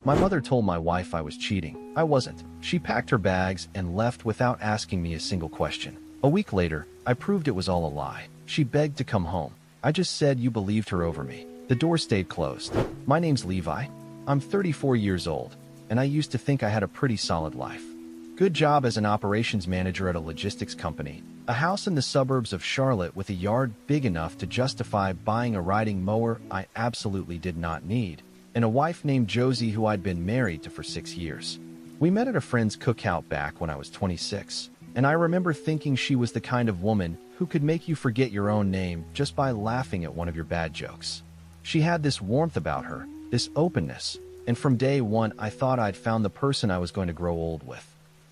My mother told my wife I was cheating. I wasn't. She packed her bags and left without asking me a single question. A week later, I proved it was all a lie. She begged to come home. I just said you believed her over me. The door stayed closed. My name's Levi. I'm 34 years old, and I used to think I had a pretty solid life. Good job as an operations manager at a logistics company, a house in the suburbs of Charlotte with a yard big enough to justify buying a riding mower I absolutely did not need, and a wife named Josie who I'd been married to for 6 years. We met at a friend's cookout back when I was 26, and I remember thinking she was the kind of woman who could make you forget your own name just by laughing at one of your bad jokes. She had this warmth about her, this openness, and from day one I thought I'd found the person I was going to grow old with.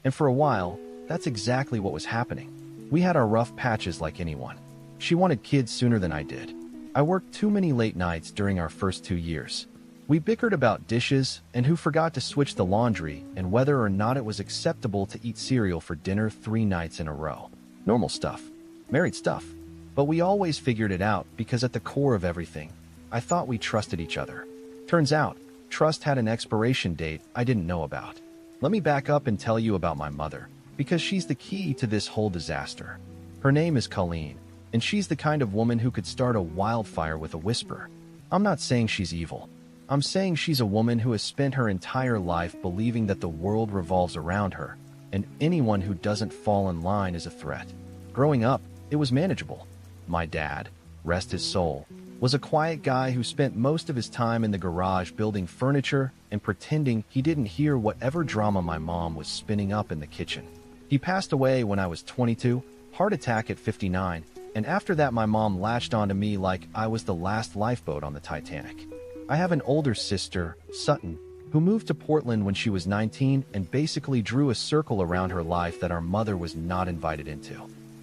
And for a while, that's exactly what was happening. We had our rough patches like anyone. She wanted kids sooner than I did. I worked too many late nights during our first 2 years. We bickered about dishes and who forgot to switch the laundry and whether or not it was acceptable to eat cereal for dinner 3 nights in a row. Normal stuff. Married stuff. But we always figured it out because at the core of everything, I thought we trusted each other. Turns out, trust had an expiration date I didn't know about. Let me back up and tell you about my mother, because she's the key to this whole disaster. Her name is Colleen, and she's the kind of woman who could start a wildfire with a whisper. I'm not saying she's evil. I'm saying she's a woman who has spent her entire life believing that the world revolves around her, and anyone who doesn't fall in line is a threat. Growing up, it was manageable. My dad, rest his soul, was a quiet guy who spent most of his time in the garage building furniture and pretending he didn't hear whatever drama my mom was spinning up in the kitchen. He passed away when I was 22, heart attack at 59, and after that my mom latched onto me like I was the last lifeboat on the Titanic. I have an older sister, Sutton, who moved to Portland when she was 19 and basically drew a circle around her life that our mother was not invited into.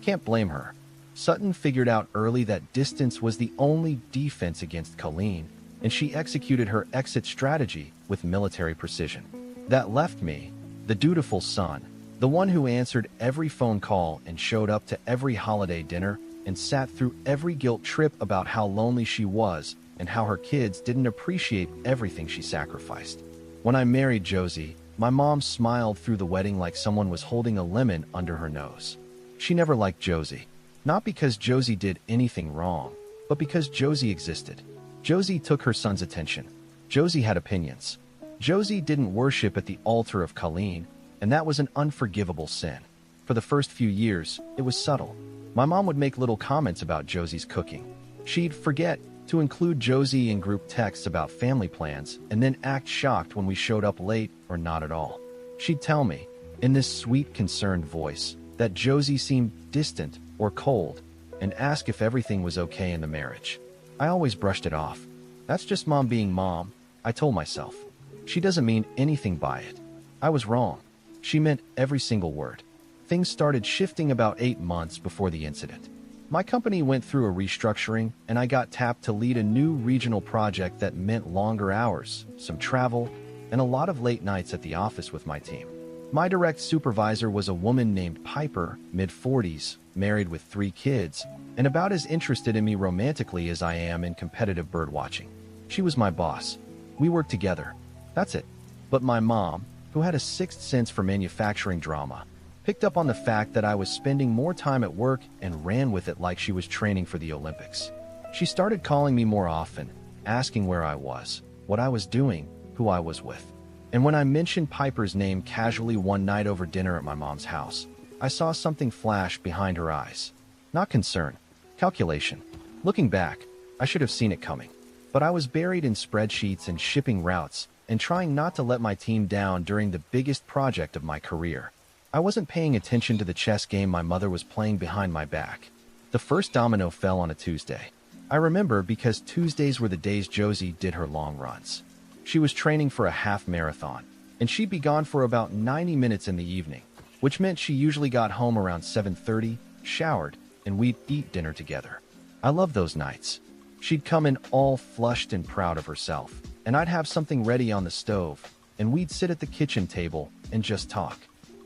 Can't blame her. Sutton figured out early that distance was the only defense against Colleen, and she executed her exit strategy with military precision. That left me, the dutiful son, the one who answered every phone call and showed up to every holiday dinner and sat through every guilt trip about how lonely she was and how her kids didn't appreciate everything she sacrificed. When I married Josie, my mom smiled through the wedding like someone was holding a lemon under her nose. She never liked Josie. Not because Josie did anything wrong, but because Josie existed. Josie took her son's attention. Josie had opinions. Josie didn't worship at the altar of Colleen, and that was an unforgivable sin. For the first few years, it was subtle. My mom would make little comments about Josie's cooking. She'd forget to include Josie in group texts about family plans and then act shocked when we showed up late or not at all. She'd tell me, in this sweet, concerned voice, that Josie seemed distant or cold, and ask if everything was okay in the marriage. I always brushed it off. That's just mom being mom, I told myself. She doesn't mean anything by it. I was wrong. She meant every single word. Things started shifting about 8 months before the incident. My company went through a restructuring, and I got tapped to lead a new regional project that meant longer hours, some travel, and a lot of late nights at the office with my team. My direct supervisor was a woman named Piper, mid-40s, married with 3 kids, and about as interested in me romantically as I am in competitive birdwatching. She was my boss. We worked together. That's it. But my mom, who had a sixth sense for manufacturing drama, picked up on the fact that I was spending more time at work and ran with it like she was training for the Olympics. She started calling me more often, asking where I was, what I was doing, who I was with. And when I mentioned Piper's name casually one night over dinner at my mom's house, I saw something flash behind her eyes. Not concern, calculation. Looking back, I should have seen it coming. But I was buried in spreadsheets and shipping routes and trying not to let my team down during the biggest project of my career. I wasn't paying attention to the chess game my mother was playing behind my back. The first domino fell on a Tuesday. I remember because Tuesdays were the days Josie did her long runs. She was training for a half marathon, and she'd be gone for about 90 minutes in the evening, which meant she usually got home around 7:30, showered, and we'd eat dinner together. I loved those nights. She'd come in all flushed and proud of herself, and I'd have something ready on the stove, and we'd sit at the kitchen table and just talk.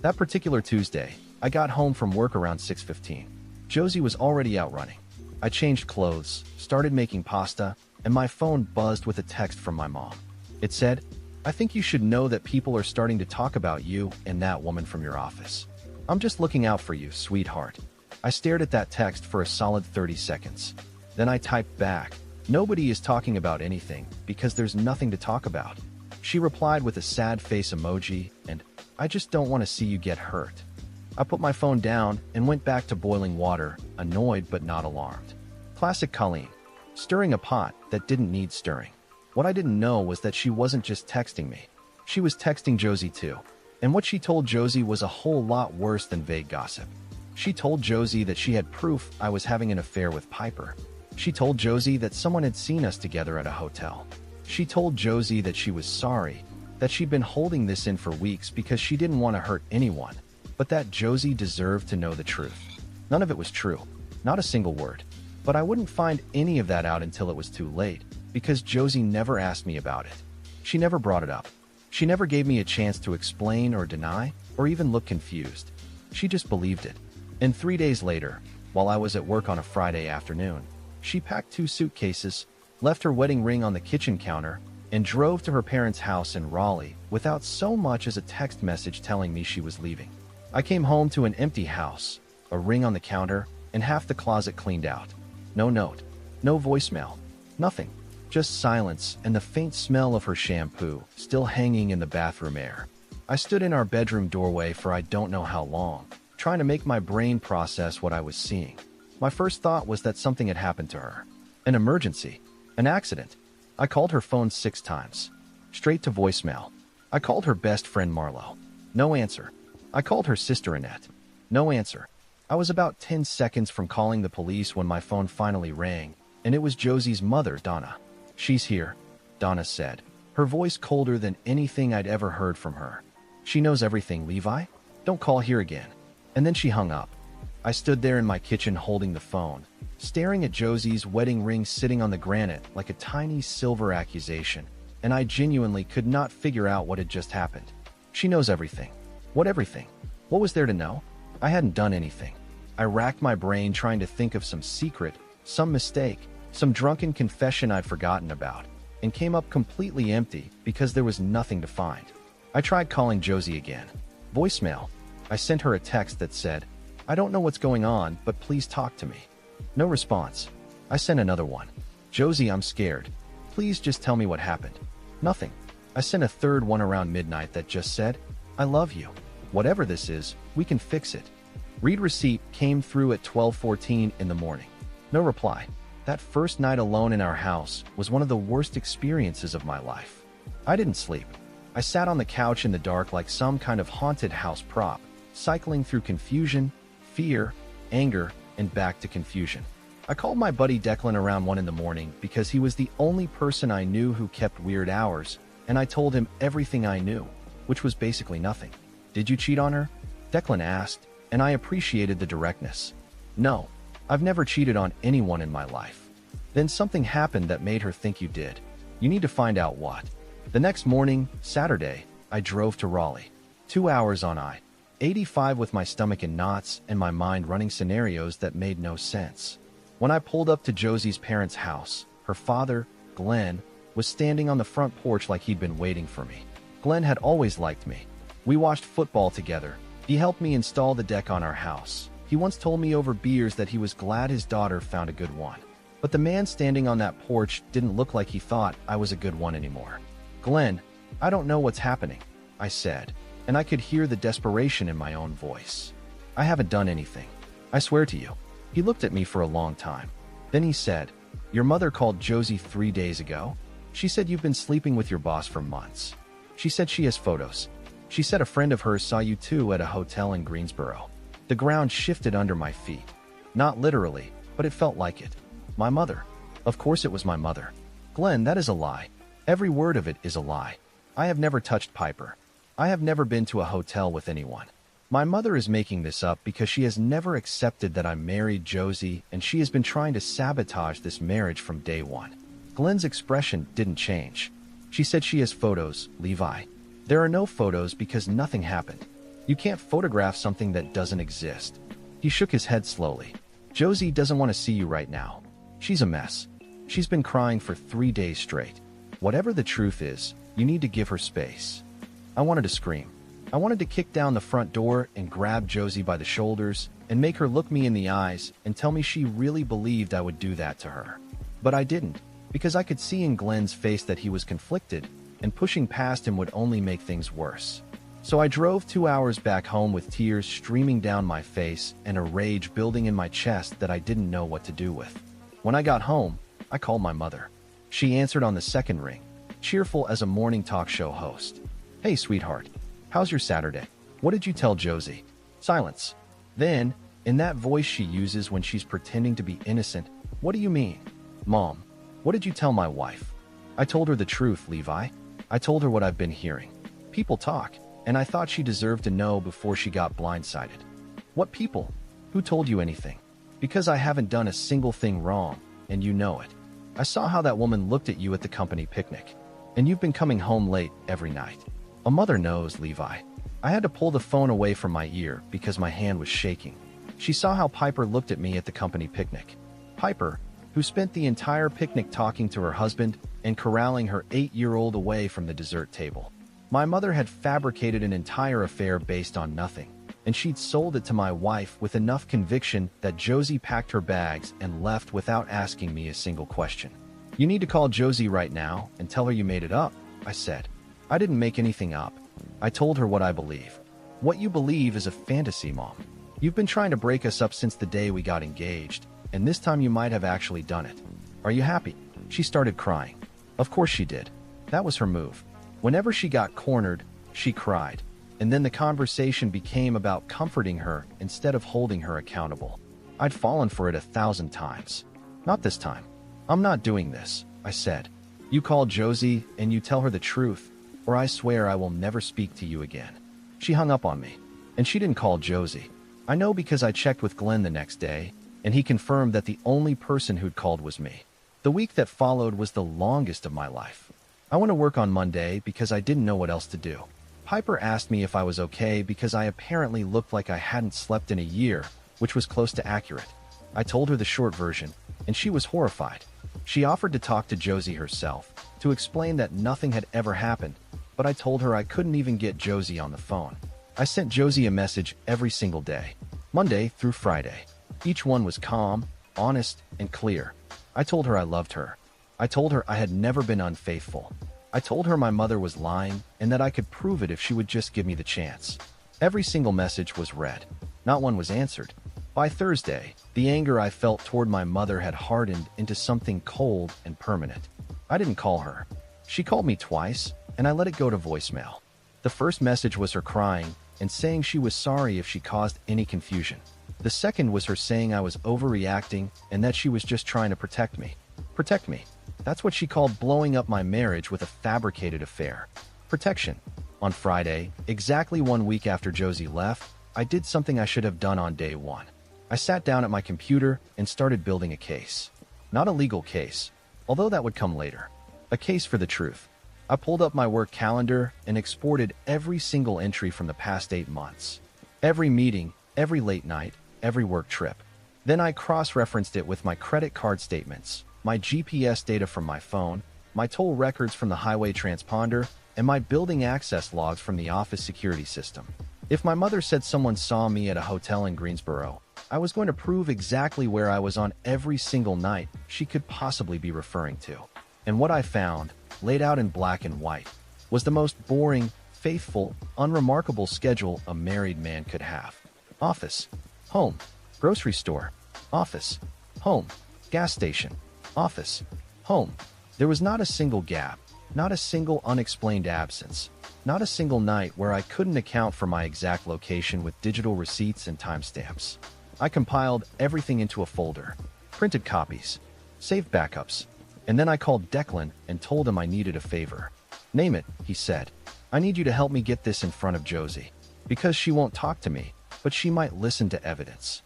That particular Tuesday, I got home from work around 6:15. Josie was already out running. I changed clothes, started making pasta, and my phone buzzed with a text from my mom. It said, I think you should know that people are starting to talk about you and that woman from your office. I'm just looking out for you, sweetheart. I stared at that text for a solid 30 seconds. Then I typed back, nobody is talking about anything because there's nothing to talk about. She replied with a sad face emoji and, I just don't want to see you get hurt. I put my phone down and went back to boiling water, annoyed but not alarmed. Classic Colleen. Stirring a pot that didn't need stirring. What I didn't know was that she wasn't just texting me. She was texting Josie too. And what she told Josie was a whole lot worse than vague gossip. She told Josie that she had proof I was having an affair with Piper. She told Josie that someone had seen us together at a hotel. She told Josie that she was sorry, that she'd been holding this in for weeks because she didn't want to hurt anyone, but that Josie deserved to know the truth. None of it was true. Not a single word. But I wouldn't find any of that out until it was too late, because Josie never asked me about it. She never brought it up. She never gave me a chance to explain or deny, or even look confused. She just believed it. And 3 days later, while I was at work on a Friday afternoon, she packed 2 suitcases, left her wedding ring on the kitchen counter, and drove to her parents' house in Raleigh without so much as a text message telling me she was leaving. I came home to an empty house, a ring on the counter, and half the closet cleaned out. No note, no voicemail, nothing. Just silence and the faint smell of her shampoo still hanging in the bathroom air. I stood in our bedroom doorway for I don't know how long, trying to make my brain process what I was seeing. My first thought was that something had happened to her. An emergency. An accident. I called her phone 6 times. Straight to voicemail. I called her best friend Marlo. No answer. I called her sister Annette. No answer. I was about 10 seconds from calling the police when my phone finally rang, and it was Josie's mother, Donna. She's here, Donna said, her voice colder than anything I'd ever heard from her. She knows everything, Levi. Don't call here again. And then she hung up. I stood there in my kitchen holding the phone, staring at Josie's wedding ring sitting on the granite like a tiny silver accusation, and I genuinely could not figure out what had just happened. She knows everything. What everything? What was there to know? I hadn't done anything. I racked my brain trying to think of some secret, some mistake, some drunken confession I'd forgotten about, and came up completely empty because there was nothing to find. I tried calling Josie again. Voicemail. I sent her a text that said, I don't know what's going on, but please talk to me. No response. I sent another one. Josie, I'm scared. Please just tell me what happened. Nothing. I sent a third one around midnight that just said, I love you. Whatever this is, we can fix it. Read receipt came through at 12:14 in the morning. No reply. That first night alone in our house was one of the worst experiences of my life. I didn't sleep. I sat on the couch in the dark like some kind of haunted house prop, cycling through confusion, fear, anger, and back to confusion. I called my buddy Declan around 1 in the morning because he was the only person I knew who kept weird hours, and I told him everything I knew, which was basically nothing. Did you cheat on her? Declan asked, and I appreciated the directness. No, I've never cheated on anyone in my life. Then something happened that made her think you did. You need to find out what. The next morning, Saturday, I drove to Raleigh. 2 hours on I-85 with my stomach in knots and my mind running scenarios that made no sense. When I pulled up to Josie's parents' house, her father, Glenn, was standing on the front porch like he'd been waiting for me. Glenn had always liked me. We watched football together. He helped me install the deck on our house. He once told me over beers that he was glad his daughter found a good one. But the man standing on that porch didn't look like he thought I was a good one anymore. Glenn, I don't know what's happening, I said, and I could hear the desperation in my own voice. I haven't done anything. I swear to you. He looked at me for a long time. Then he said, Your mother called Josie 3 days ago. She said you've been sleeping with your boss for months. She said she has photos. She said a friend of hers saw you two at a hotel in Greensboro. The ground shifted under my feet. Not literally, but it felt like it. My mother. Of course it was my mother. Glenn, that is a lie. Every word of it is a lie. I have never touched Piper. I have never been to a hotel with anyone. My mother is making this up because she has never accepted that I married Josie, and she has been trying to sabotage this marriage from day one. Glenn's expression didn't change. She said she has photos, Levi. There are no photos because nothing happened. You can't photograph something that doesn't exist. He shook his head slowly. Josie doesn't want to see you right now. She's a mess. She's been crying for 3 days straight. Whatever the truth is, You need to give her space. I wanted to scream. I wanted to kick down the front door and grab Josie by the shoulders and make her look me in the eyes and tell me she really believed I would do that to her. But I didn't, because I could see in Glenn's face that he was conflicted, and pushing past him would only make things worse. So I drove 2 hours back home with tears streaming down my face and a rage building in my chest that I didn't know what to do with. When I got home, I called my mother. She answered on the second ring, cheerful as a morning talk show host. "Hey, sweetheart. How's your Saturday? What did you tell Josie?" Silence. Then, in that voice she uses when she's pretending to be innocent, "What do you mean?" "Mom, what did you tell my wife?" "I told her the truth, Levi. I told her what I've been hearing. People talk, and I thought she deserved to know before she got blindsided." "What people? Who told you anything?" "Because I haven't done a single thing wrong, and you know it. I saw how that woman looked at you at the company picnic, and you've been coming home late every night. A mother knows, Levi." I had to pull the phone away from my ear because my hand was shaking. She saw how Piper looked at me at the company picnic. Piper, who spent the entire picnic talking to her husband and corralling her 8-year-old away from the dessert table. My mother had fabricated an entire affair based on nothing, and she'd sold it to my wife with enough conviction that Josie packed her bags and left without asking me a single question. "You need to call Josie right now and tell her you made it up," I said. "I didn't make anything up. I told her what I believe." "What you believe is a fantasy, Mom. You've been trying to break us up since the day we got engaged, and this time you might have actually done it. Are you happy?" She started crying. Of course she did. That was her move. Whenever she got cornered, she cried, and then the conversation became about comforting her instead of holding her accountable. I'd fallen for it 1,000 times. "Not this time. I'm not doing this," I said. "You call Josie and you tell her the truth, or I swear I will never speak to you again." She hung up on me, and she didn't call Josie. I know because I checked with Glenn the next day, and he confirmed that the only person who'd called was me. The week that followed was the longest of my life. I went to work on Monday because I didn't know what else to do. Piper asked me if I was okay because I apparently looked like I hadn't slept in a year, which was close to accurate. I told her the short version, and she was horrified. She offered to talk to Josie herself, to explain that nothing had ever happened, but I told her I couldn't even get Josie on the phone. I sent Josie a message every single day, Monday through Friday. Each one was calm, honest, and clear. I told her I loved her. I told her I had never been unfaithful. I told her my mother was lying and that I could prove it if she would just give me the chance. Every single message was read. Not one was answered. By Thursday, the anger I felt toward my mother had hardened into something cold and permanent. I didn't call her. She called me twice, and I let it go to voicemail. The first message was her crying and saying she was sorry if she caused any confusion. The second was her saying I was overreacting and that she was just trying to protect me. Protect me. That's what she called blowing up my marriage with a fabricated affair. Protection. On Friday, exactly 1 week after Josie left, I did something I should have done on day one. I sat down at my computer and started building a case. Not a legal case, although that would come later. A case for the truth. I pulled up my work calendar and exported every single entry from the past 8 months. Every meeting, every late night, every work trip. Then I cross-referenced it with my credit card statements, my GPS data from my phone, my toll records from the highway transponder, and my building access logs from the office security system. If my mother said someone saw me at a hotel in Greensboro, I was going to prove exactly where I was on every single night she could possibly be referring to. And what I found, laid out in black and white, was the most boring, faithful, unremarkable schedule a married man could have. Office, home, grocery store, office, home, gas station, office, home. There was not a single gap, not a single unexplained absence, not a single night where I couldn't account for my exact location with digital receipts and timestamps. I compiled everything into a folder, printed copies, saved backups, and then I called Declan and told him I needed a favor. "Name it," he said. "I need you to help me get this in front of Josie, because she won't talk to me, but she might listen to evidence."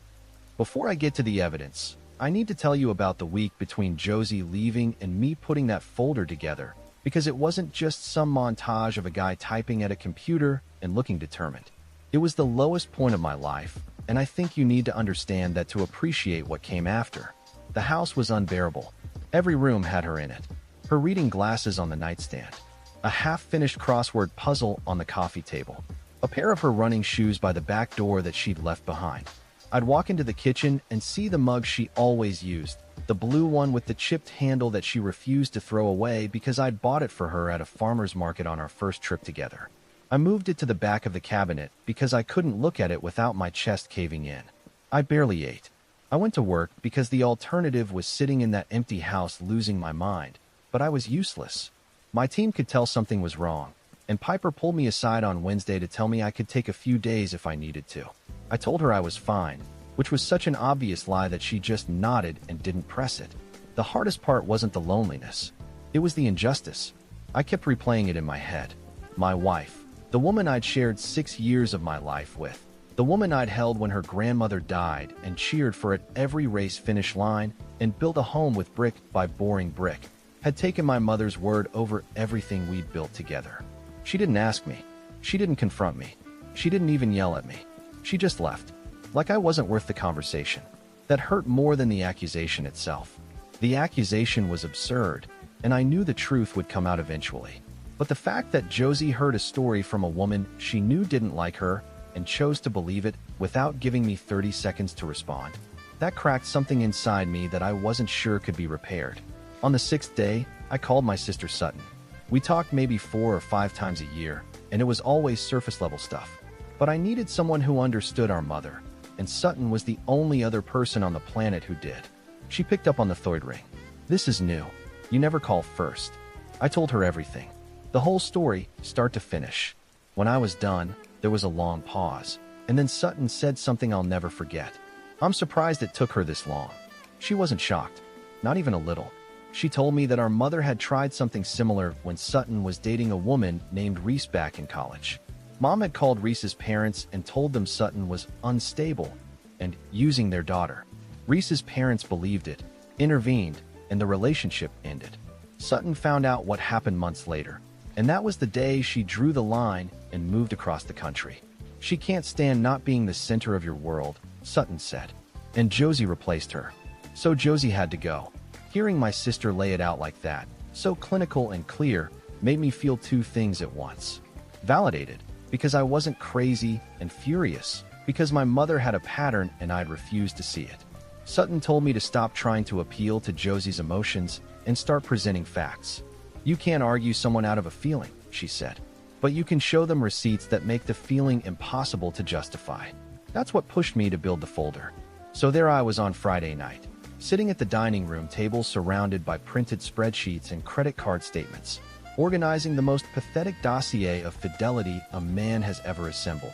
Before I get to the evidence, I need to tell you about the week between Josie leaving and me putting that folder together, because it wasn't just some montage of a guy typing at a computer and looking determined. It was the lowest point of my life, and I think you need to understand that to appreciate what came after. The house was unbearable. Every room had her in it. Her reading glasses on the nightstand. a half-finished crossword puzzle on the coffee table, a pair of her running shoes by the back door that she'd left behind. I'd walk into the kitchen and see the mug she always used, the blue one with the chipped handle that she refused to throw away because I'd bought it for her at a farmer's market on our first trip together. I moved it to the back of the cabinet because I couldn't look at it without my chest caving in. I barely ate. I went to work because the alternative was sitting in that empty house losing my mind, but I was useless. My team could tell something was wrong, and Piper pulled me aside on Wednesday to tell me I could take a few days if I needed to. I told her I was fine, which was such an obvious lie that she just nodded and didn't press it. The hardest part wasn't the loneliness. It was the injustice. I kept replaying it in my head. My wife, the woman I'd shared 6 years of my life with, the woman I'd held when her grandmother died and cheered for at every race finish line and built a home with brick by boring brick, had taken my mother's word over everything we'd built together. She didn't ask me. She didn't confront me. She didn't even yell at me. She just left. Like I wasn't worth the conversation. That hurt more than the accusation itself. The accusation was absurd, and I knew the truth would come out eventually. But the fact that Josie heard a story from a woman she knew didn't like her and chose to believe it without giving me 30 seconds to respond, that cracked something inside me that I wasn't sure could be repaired. On the 6th day, I called my sister Sutton. We talked maybe 4 or 5 times a year, and it was always surface-level stuff. But I needed someone who understood our mother, and Sutton was the only other person on the planet who did. She picked up on the third ring. "This is new. You never call first." I told her everything. The whole story, start to finish. When I was done, there was a long pause, and then Sutton said something I'll never forget. I'm surprised it took her this long. She wasn't shocked. Not even a little. She told me that our mother had tried something similar when Sutton was dating a woman named Reese back in college. Mom had called Reese's parents and told them Sutton was unstable and using their daughter. Reese's parents believed it, intervened, and the relationship ended. Sutton found out what happened months later, and that was the day she drew the line and moved across the country. "She can't stand not being the center of your world," Sutton said. And Josie replaced her. So Josie had to go. Hearing my sister lay it out like that, so clinical and clear, made me feel 2 things at once. Validated, because I wasn't crazy, and furious, because my mother had a pattern and I'd refused to see it. Sutton told me to stop trying to appeal to Josie's emotions and start presenting facts. "You can't argue someone out of a feeling," she said, "but you can show them receipts that make the feeling impossible to justify." That's what pushed me to build the folder. So there I was on Friday night, sitting at the dining room table surrounded by printed spreadsheets and credit card statements, organizing the most pathetic dossier of fidelity a man has ever assembled.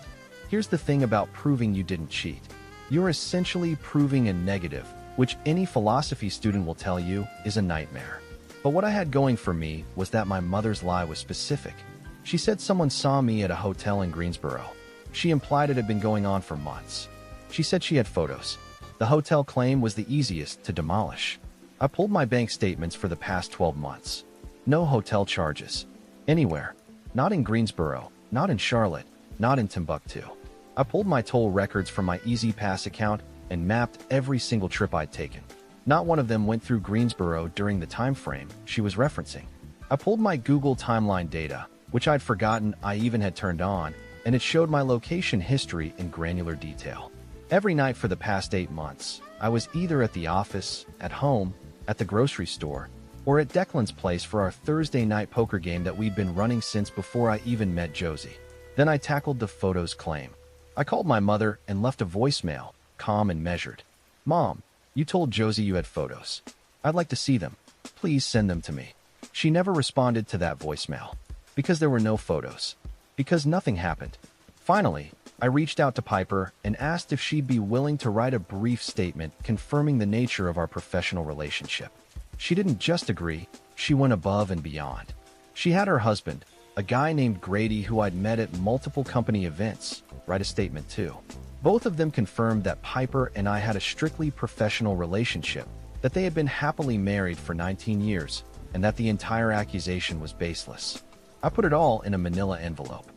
Here's the thing about proving you didn't cheat. You're essentially proving a negative, which any philosophy student will tell you is a nightmare. But what I had going for me was that my mother's lie was specific. She said someone saw me at a hotel in Greensboro. She implied it had been going on for months. She said she had photos. The hotel claim was the easiest to demolish. I pulled my bank statements for the past 12 months. No hotel charges. Anywhere. Not in Greensboro, not in Charlotte, not in Timbuktu. I pulled my toll records from my Easy Pass account and mapped every single trip I'd taken. Not one of them went through Greensboro during the time frame she was referencing. I pulled my Google timeline data, which I'd forgotten I even had turned on, and it showed my location history in granular detail. Every night for the past 8 months, I was either at the office, at home, at the grocery store, or at Declan's place for our Thursday night poker game that we'd been running since before I even met Josie. Then I tackled the photos claim. I called my mother and left a voicemail, calm and measured. "Mom, you told Josie you had photos. I'd like to see them. Please send them to me." She never responded to that voicemail. Because there were no photos. Because nothing happened. Finally, I reached out to Piper and asked if she'd be willing to write a brief statement confirming the nature of our professional relationship. She didn't just agree, she went above and beyond. She had her husband, a guy named Grady who I'd met at multiple company events, write a statement too. Both of them confirmed that Piper and I had a strictly professional relationship, that they had been happily married for 19 years, and that the entire accusation was baseless. I put it all in a manila envelope.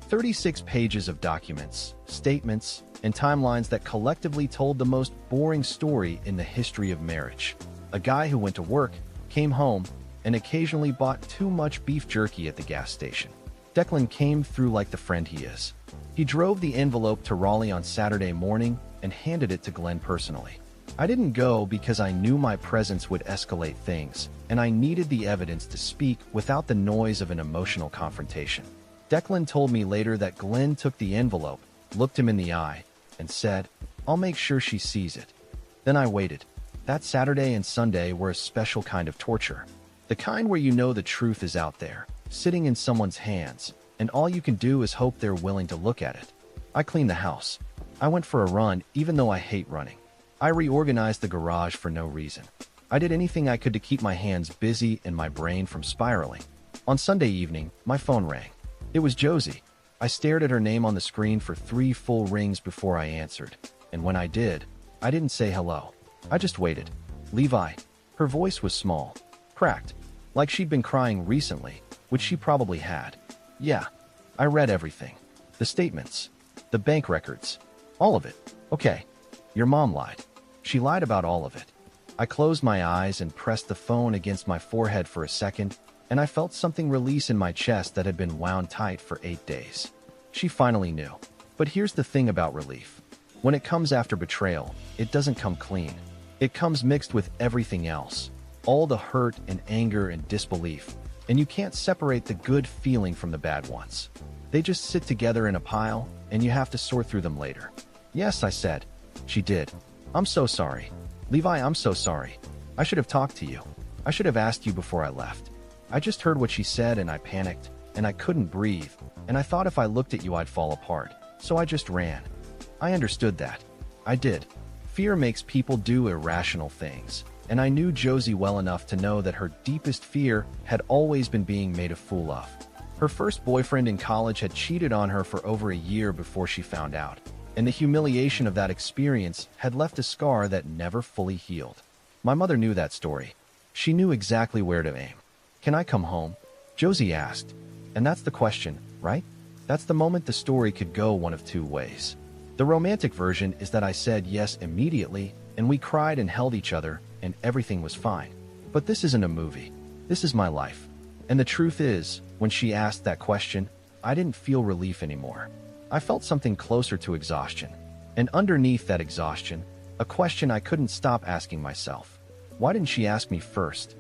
36 pages of documents, statements, and timelines that collectively told the most boring story in the history of marriage. A guy who went to work, came home, and occasionally bought too much beef jerky at the gas station. Declan came through like the friend he is. He drove the envelope to Raleigh on Saturday morning and handed it to Glenn personally. I didn't go because I knew my presence would escalate things, and I needed the evidence to speak without the noise of an emotional confrontation. Declan told me later that Glenn took the envelope, looked him in the eye, and said, "I'll make sure she sees it." Then I waited. That Saturday and Sunday were a special kind of torture. The kind where you know the truth is out there, sitting in someone's hands, and all you can do is hope they're willing to look at it. I cleaned the house. I went for a run, even though I hate running. I reorganized the garage for no reason. I did anything I could to keep my hands busy and my brain from spiraling. On Sunday evening, my phone rang. It was Josie. I stared at her name on the screen for 3 full rings before I answered. And when I did, I didn't say hello. I just waited. Levi. Her voice was small, cracked, like she'd been crying recently, which she probably had. Yeah, I read everything. The statements, the bank records, all of it. Okay, your mom lied. She lied about all of it. I closed my eyes and pressed the phone against my forehead for a second, and I felt something release in my chest that had been wound tight for 8 days. She finally knew. But here's the thing about relief. When it comes after betrayal, it doesn't come clean. It comes mixed with everything else. All the hurt and anger and disbelief. And you can't separate the good feeling from the bad ones. They just sit together in a pile, and you have to sort through them later. Yes, I said. She did. I'm so sorry. Levi, I'm so sorry. I should have talked to you. I should have asked you before I left. I just heard what she said and I panicked, and I couldn't breathe, and I thought if I looked at you I'd fall apart, so I just ran. I understood that. I did. Fear makes people do irrational things, and I knew Josie well enough to know that her deepest fear had always been being made a fool of. Her first boyfriend in college had cheated on her for over a year before she found out, and the humiliation of that experience had left a scar that never fully healed. My mother knew that story. She knew exactly where to aim. "Can I come home?" Josie asked. And that's the question, right? That's the moment the story could go one of 2 ways. The romantic version is that I said yes immediately, and we cried and held each other, and everything was fine. But this isn't a movie. This is my life. And the truth is, when she asked that question, I didn't feel relief anymore. I felt something closer to exhaustion. And underneath that exhaustion, a question I couldn't stop asking myself. Why didn't she ask me first?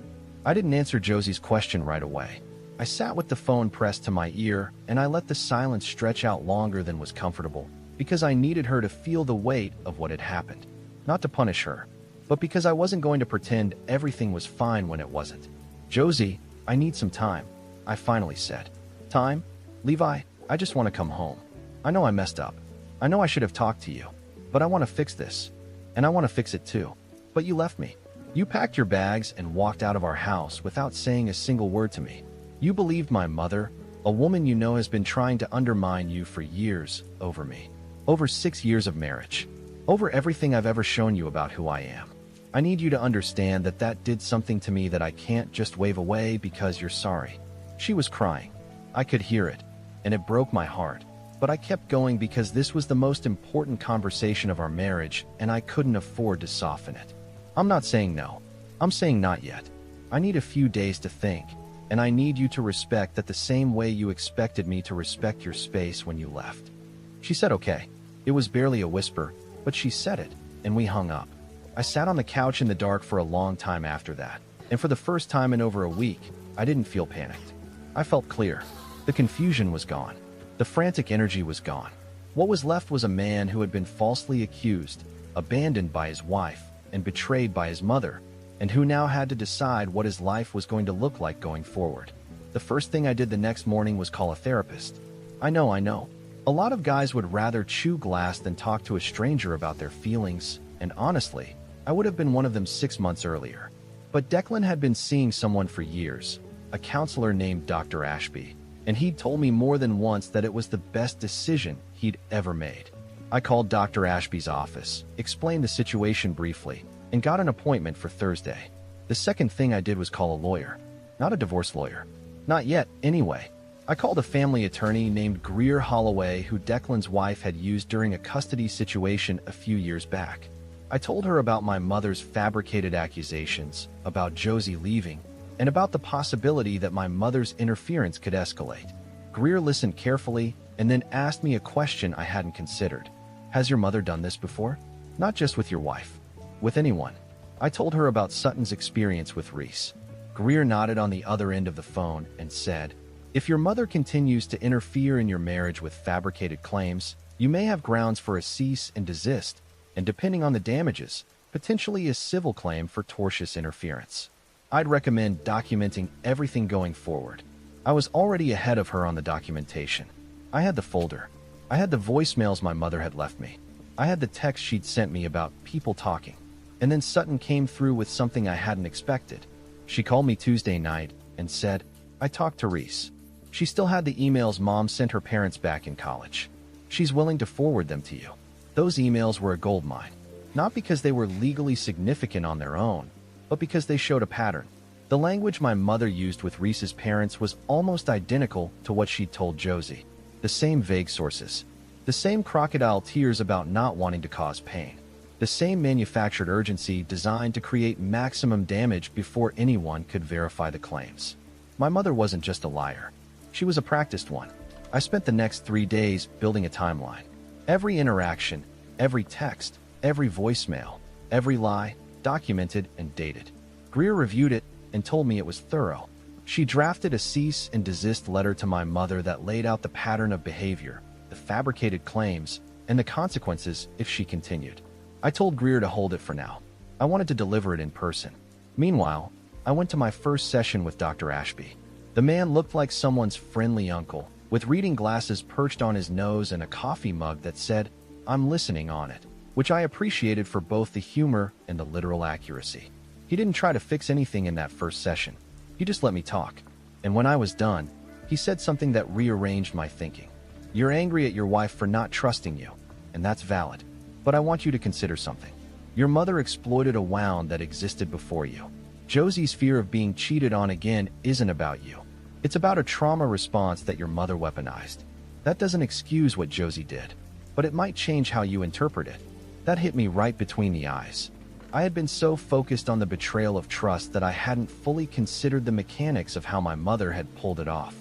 I didn't answer Josie's question right away. I sat with the phone pressed to my ear, and I let the silence stretch out longer than was comfortable, because I needed her to feel the weight of what had happened. Not to punish her, but because I wasn't going to pretend everything was fine when it wasn't. "Josie, I need some time," I finally said. "Time? Levi, I just want to come home. I know I messed up. I know I should have talked to you. But I want to fix this. And I want to fix it too. But you left me. You packed your bags and walked out of our house without saying a single word to me. You believed my mother, a woman you know has been trying to undermine you for years, over me. Over 6 years of marriage. Over everything I've ever shown you about who I am. I need you to understand that that did something to me that I can't just wave away because you're sorry." She was crying. I could hear it, and it broke my heart. But I kept going because this was the most important conversation of our marriage, and I couldn't afford to soften it. "I'm not saying no. I'm saying not yet. I need a few days to think, and I need you to respect that the same way you expected me to respect your space when you left." She said okay. It was barely a whisper, but she said it, and we hung up. I sat on the couch in the dark for a long time after that, and for the first time in over a week, I didn't feel panicked. I felt clear. The confusion was gone. The frantic energy was gone. What was left was a man who had been falsely accused, abandoned by his wife, and betrayed by his mother, and who now had to decide what his life was going to look like going forward. The first thing I did the next morning was call a therapist. I know. A lot of guys would rather chew glass than talk to a stranger about their feelings, and honestly, I would have been one of them 6 months earlier. But Declan had been seeing someone for years, a counselor named Dr. Ashby, and he'd told me more than once that it was the best decision he'd ever made. I called Dr. Ashby's office, explained the situation briefly, and got an appointment for Thursday. The second thing I did was call a lawyer. Not a divorce lawyer. Not yet, anyway. I called a family attorney named Greer Holloway who Declan's wife had used during a custody situation a few years back. I told her about my mother's fabricated accusations, about Josie leaving, and about the possibility that my mother's interference could escalate. Greer listened carefully and then asked me a question I hadn't considered. Has your mother done this before? Not just with your wife. With anyone. I told her about Sutton's experience with Reese. Greer nodded on the other end of the phone and said, if your mother continues to interfere in your marriage with fabricated claims, you may have grounds for a cease and desist, and depending on the damages, potentially a civil claim for tortious interference. I'd recommend documenting everything going forward. I was already ahead of her on the documentation. I had the folder. I had the voicemails my mother had left me. I had the text she'd sent me about people talking. And then Sutton came through with something I hadn't expected. She called me Tuesday night and said, I talked to Reese. She still had the emails Mom sent her parents back in college. She's willing to forward them to you. Those emails were a goldmine. Not because they were legally significant on their own, but because they showed a pattern. The language my mother used with Reese's parents was almost identical to what she'd told Josie. The same vague sources. The same crocodile tears about not wanting to cause pain. The same manufactured urgency designed to create maximum damage before anyone could verify the claims. My mother wasn't just a liar. She was a practiced one. I spent the next 3 days building a timeline. Every interaction, every text, every voicemail, every lie, documented and dated. Greer reviewed it and told me it was thorough. She drafted a cease and desist letter to my mother that laid out the pattern of behavior, the fabricated claims, and the consequences if she continued. I told Greer to hold it for now. I wanted to deliver it in person. Meanwhile, I went to my first session with Dr. Ashby. The man looked like someone's friendly uncle, with reading glasses perched on his nose and a coffee mug that said, I'm listening on it, which I appreciated for both the humor and the literal accuracy. He didn't try to fix anything in that first session. He just let me talk. And when I was done, he said something that rearranged my thinking. You're angry at your wife for not trusting you, and that's valid. But I want you to consider something. Your mother exploited a wound that existed before you. Josie's fear of being cheated on again isn't about you. It's about a trauma response that your mother weaponized. That doesn't excuse what Josie did, but it might change how you interpret it. That hit me right between the eyes. I had been so focused on the betrayal of trust that I hadn't fully considered the mechanics of how my mother had pulled it off.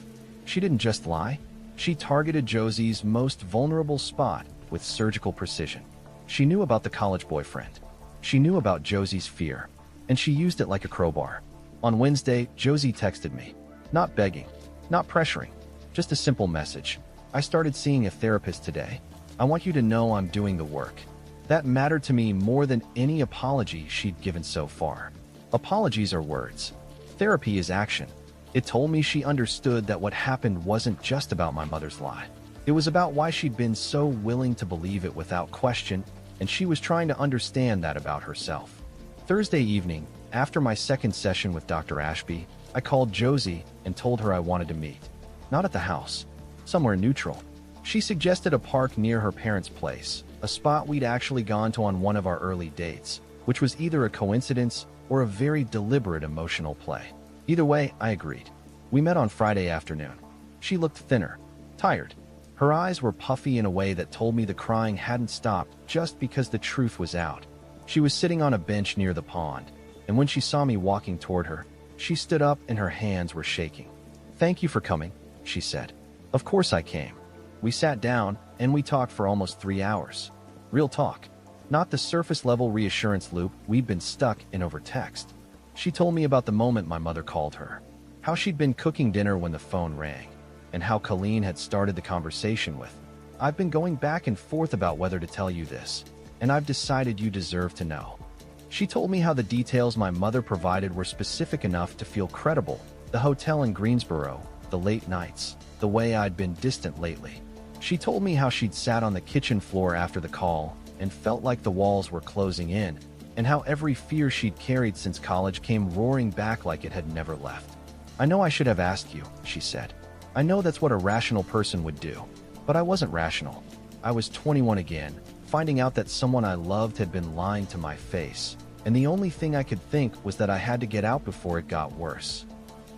She didn't just lie. She targeted Josie's most vulnerable spot with surgical precision. She knew about the college boyfriend. She knew about Josie's fear, and she used it like a crowbar. On Wednesday, Josie texted me. Not begging, not pressuring, just a simple message. I started seeing a therapist today. I want you to know I'm doing the work. That mattered to me more than any apology she'd given so far. Apologies are words. Therapy is action. It told me she understood that what happened wasn't just about my mother's lie. It was about why she'd been so willing to believe it without question, and she was trying to understand that about herself. Thursday evening, after my second session with Dr. Ashby, I called Josie and told her I wanted to meet. Not at the house, somewhere neutral. She suggested a park near her parents' place, a spot we'd actually gone to on one of our early dates, which was either a coincidence or a very deliberate emotional play. Either way, I agreed. We met on Friday afternoon. She looked thinner, tired. Her eyes were puffy in a way that told me the crying hadn't stopped just because the truth was out. She was sitting on a bench near the pond, and when she saw me walking toward her, she stood up and her hands were shaking. Thank you for coming, she said. Of course I came. We sat down and we talked for almost 3 hours. Real talk. Not the surface-level reassurance loop we'd been stuck in over text. She told me about the moment my mother called her, how she'd been cooking dinner when the phone rang, and how Colleen had started the conversation with, I've been going back and forth about whether to tell you this, and I've decided you deserve to know. She told me how the details my mother provided were specific enough to feel credible. The hotel in Greensboro, the late nights, the way I'd been distant lately. She told me how she'd sat on the kitchen floor after the call and felt like the walls were closing in, and how every fear she'd carried since college came roaring back like it had never left. I know I should have asked you, she said. I know that's what a rational person would do, but I wasn't rational. I was 21 again, finding out that someone I loved had been lying to my face, and the only thing I could think was that I had to get out before it got worse.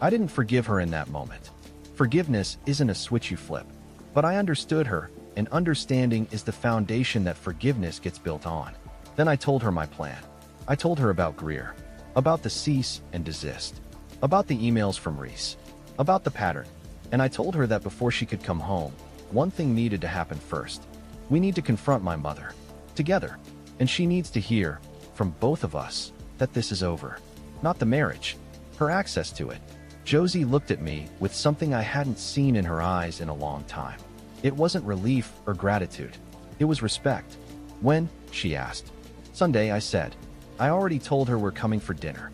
I didn't forgive her in that moment. Forgiveness isn't a switch you flip, but I understood her, and understanding is the foundation that forgiveness gets built on. Then I told her my plan. I told her about Greer, about the cease and desist, About the emails from Reese. About the pattern. And I told her that before she could come home, one thing needed to happen first. We need to confront my mother. Together. And she needs to hear, from both of us, that this is over. Not the marriage. Her access to it. Josie looked at me with something I hadn't seen in her eyes in a long time. It wasn't relief or gratitude. It was respect. When? She asked. Sunday, I said. I already told her we're coming for dinner.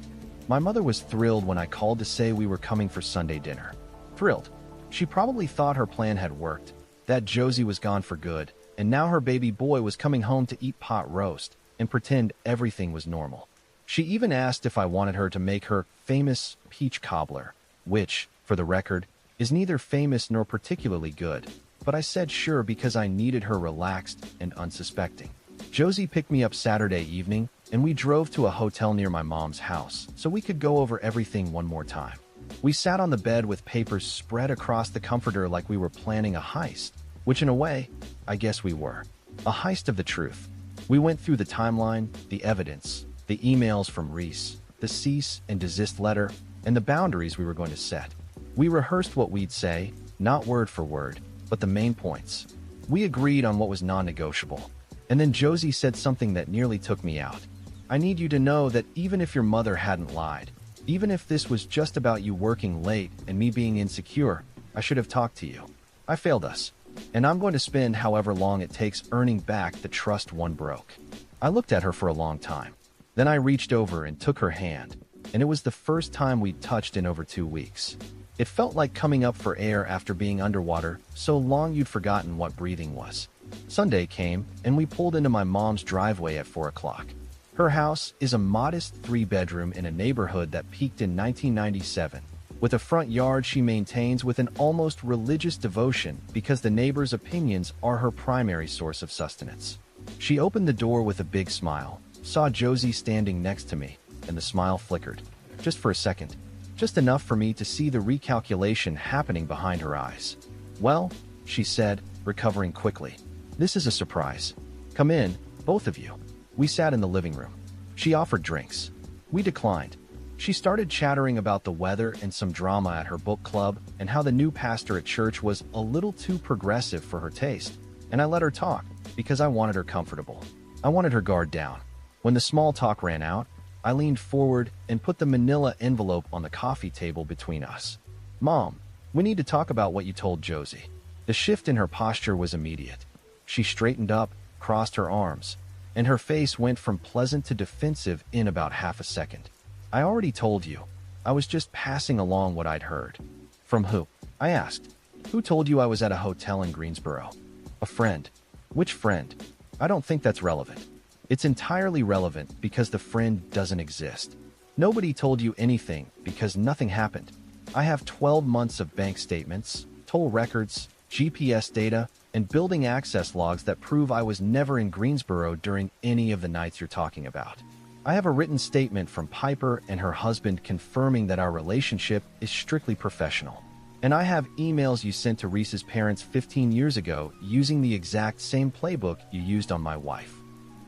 My mother was thrilled when I called to say we were coming for Sunday dinner. Thrilled. She probably thought her plan had worked, that Josie was gone for good, and now her baby boy was coming home to eat pot roast and pretend everything was normal. She even asked if I wanted her to make her famous peach cobbler, which, for the record, is neither famous nor particularly good, but I said sure because I needed her relaxed and unsuspecting. Josie picked me up Saturday evening, and we drove to a hotel near my mom's house so we could go over everything one more time. We sat on the bed with papers spread across the comforter like we were planning a heist, which in a way, I guess we were. A heist of the truth. We went through the timeline, the evidence, the emails from Reese, the cease and desist letter, and the boundaries we were going to set. We rehearsed what we'd say, not word for word, but the main points. We agreed on what was non-negotiable. And then Josie said something that nearly took me out. I need you to know that even if your mother hadn't lied, even if this was just about you working late and me being insecure, I should have talked to you. I failed us. And I'm going to spend however long it takes earning back the trust one broke. I looked at her for a long time. Then I reached over and took her hand, and it was the first time we'd touched in over 2 weeks. It felt like coming up for air after being underwater so long you'd forgotten what breathing was. Sunday came, and we pulled into my mom's driveway at 4 o'clock. Her house is a modest 3-bedroom in a neighborhood that peaked in 1997, with a front yard she maintains with an almost religious devotion because the neighbors' opinions are her primary source of sustenance. She opened the door with a big smile, saw Josie standing next to me, and the smile flickered. Just for a second. Just enough for me to see the recalculation happening behind her eyes. Well, she said, recovering quickly. This is a surprise. Come in, both of you. We sat in the living room. She offered drinks. We declined. She started chattering about the weather and some drama at her book club and how the new pastor at church was a little too progressive for her taste. And I let her talk because I wanted her comfortable. I wanted her guard down. When the small talk ran out, I leaned forward and put the manila envelope on the coffee table between us. Mom, we need to talk about what you told Josie. The shift in her posture was immediate. She straightened up, crossed her arms, and her face went from pleasant to defensive in about half a second. I already told you. I was just passing along what I'd heard. From who? I asked. Who told you I was at a hotel in Greensboro? A friend. Which friend? I don't think that's relevant. It's entirely relevant because the friend doesn't exist. Nobody told you anything because nothing happened. I have 12 months of bank statements, toll records, GPS data, and building access logs that prove I was never in Greensboro during any of the nights you're talking about. I have a written statement from Piper and her husband confirming that our relationship is strictly professional. And I have emails you sent to Reese's parents 15 years ago using the exact same playbook you used on my wife.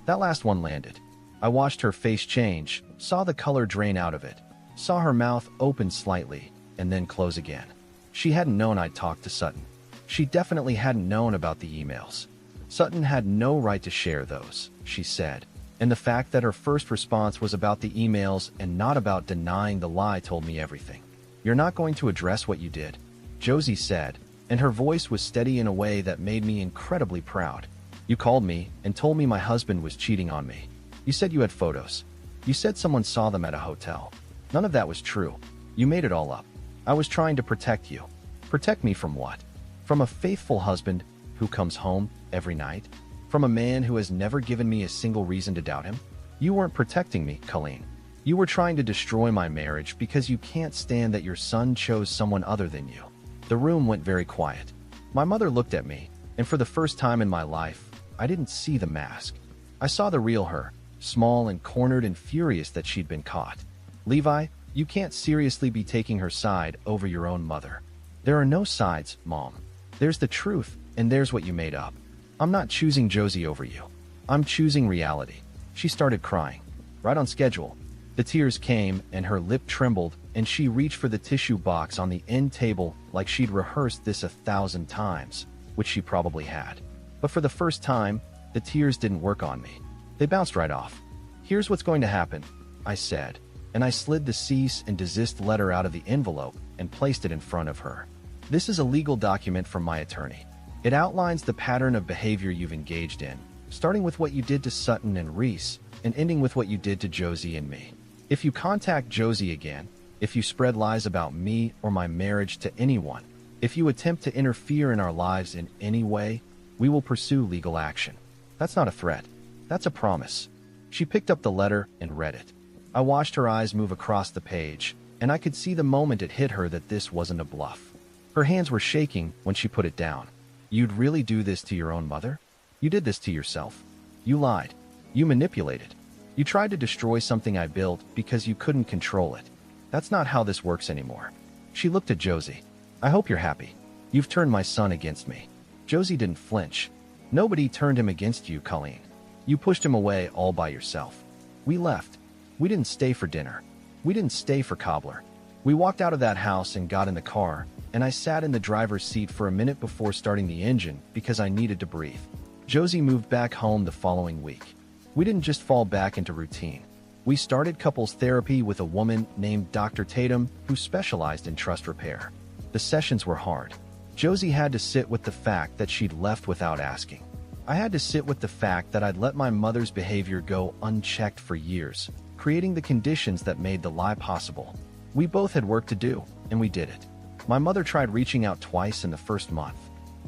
That last one landed. I watched her face change, saw the color drain out of it, saw her mouth open slightly, and then close again. She hadn't known I'd talked to Sutton. She definitely hadn't known about the emails. Sutton had no right to share those, she said, and the fact that her first response was about the emails and not about denying the lie told me everything. You're not going to address what you did, Josie said, and her voice was steady in a way that made me incredibly proud. You called me and told me my husband was cheating on me. You said you had photos. You said someone saw them at a hotel. None of that was true. You made it all up. I was trying to protect you. Protect me from what? From a faithful husband who comes home every night? From a man who has never given me a single reason to doubt him? You weren't protecting me, Colleen. You were trying to destroy my marriage because you can't stand that your son chose someone other than you. The room went very quiet. My mother looked at me, and for the first time in my life, I didn't see the mask. I saw the real her, small and cornered and furious that she'd been caught. Levi, you can't seriously be taking her side over your own mother. There are no sides, Mom. There's the truth, and there's what you made up. I'm not choosing Josie over you. I'm choosing reality. She started crying. Right on schedule. The tears came, and her lip trembled, and she reached for the tissue box on the end table like she'd rehearsed this 1,000 times, which she probably had. But for the first time, the tears didn't work on me. They bounced right off. "Here's what's going to happen," I said, and I slid the cease and desist letter out of the envelope and placed it in front of her. "This is a legal document from my attorney. It outlines the pattern of behavior you've engaged in, starting with what you did to Sutton and Reese, and ending with what you did to Josie and me. If you contact Josie again, if you spread lies about me or my marriage to anyone, if you attempt to interfere in our lives in any way, we will pursue legal action." That's not a threat. That's a promise. She picked up the letter and read it. I watched her eyes move across the page, and I could see the moment it hit her that this wasn't a bluff. Her hands were shaking when she put it down. "You'd really do this to your own mother? You did this to yourself. You lied. You manipulated. You tried to destroy something I built because you couldn't control it. That's not how this works anymore." She looked at Josie. "I hope you're happy. You've turned my son against me." Josie didn't flinch. "Nobody turned him against you, Colleen. You pushed him away all by yourself. We left. We didn't stay for dinner. We didn't stay for cobbler. We walked out of that house and got in the car, and I sat in the driver's seat for a minute before starting the engine because I needed to breathe." Josie moved back home the following week. We didn't just fall back into routine. We started couples therapy with a woman named Dr. Tatum who specialized in trust repair. The sessions were hard. Josie had to sit with the fact that she'd left without asking. I had to sit with the fact that I'd let my mother's behavior go unchecked for years, creating the conditions that made the lie possible. We both had work to do, and we did it. My mother tried reaching out twice in the first month.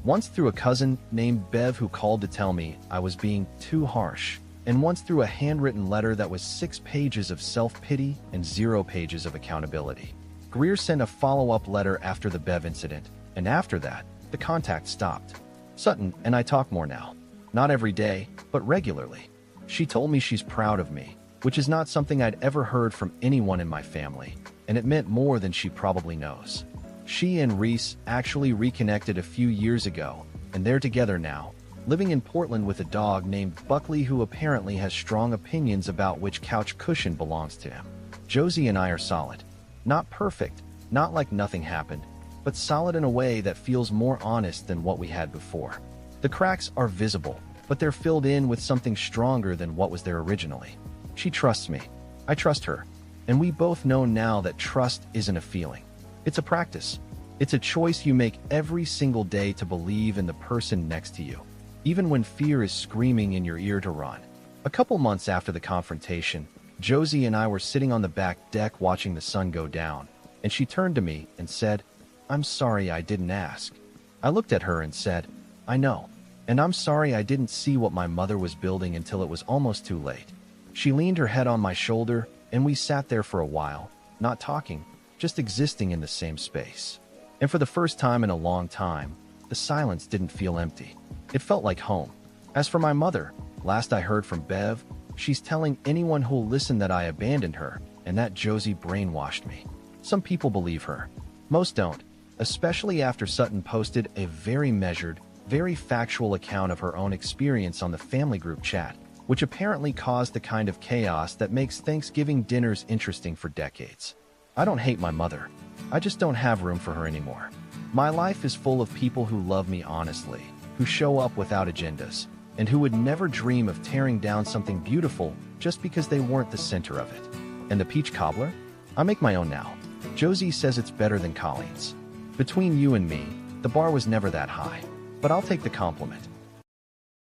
Once through a cousin named Bev who called to tell me I was being too harsh, and once through a handwritten letter that was 6 pages of self-pity and 0 pages of accountability. Greer sent a follow-up letter after the Bev incident, and after that, the contact stopped. Sutton and I talk more now. Not every day, but regularly. She told me she's proud of me, which is not something I'd ever heard from anyone in my family, and it meant more than she probably knows. She and Reese actually reconnected a few years ago, and they're together now, living in Portland with a dog named Buckley who apparently has strong opinions about which couch cushion belongs to him. Josie and I are solid. Not perfect, not like nothing happened, but solid in a way that feels more honest than what we had before. The cracks are visible, but they're filled in with something stronger than what was there originally. She trusts me. I trust her. And we both know now that trust isn't a feeling. It's a practice. It's a choice you make every single day to believe in the person next to you, even when fear is screaming in your ear to run. A couple months after the confrontation, Josie and I were sitting on the back deck watching the sun go down, and she turned to me and said, "I'm sorry I didn't ask." I looked at her and said, "I know. And I'm sorry I didn't see what my mother was building until it was almost too late." She leaned her head on my shoulder, and we sat there for a while, not talking, just existing in the same space. And for the first time in a long time, the silence didn't feel empty. It felt like home. As for my mother, last I heard from Bev, she's telling anyone who'll listen that I abandoned her and that Josie brainwashed me. Some people believe her. Most don't, especially after Sutton posted a very measured, very factual account of her own experience on the family group chat, which apparently caused the kind of chaos that makes Thanksgiving dinners interesting for decades. I don't hate my mother. I just don't have room for her anymore. My life is full of people who love me honestly, who show up without agendas, and who would never dream of tearing down something beautiful just because they weren't the center of it. And the peach cobbler? I make my own now. Josie says it's better than Colleen's. Between you and me, the bar was never that high. But I'll take the compliment.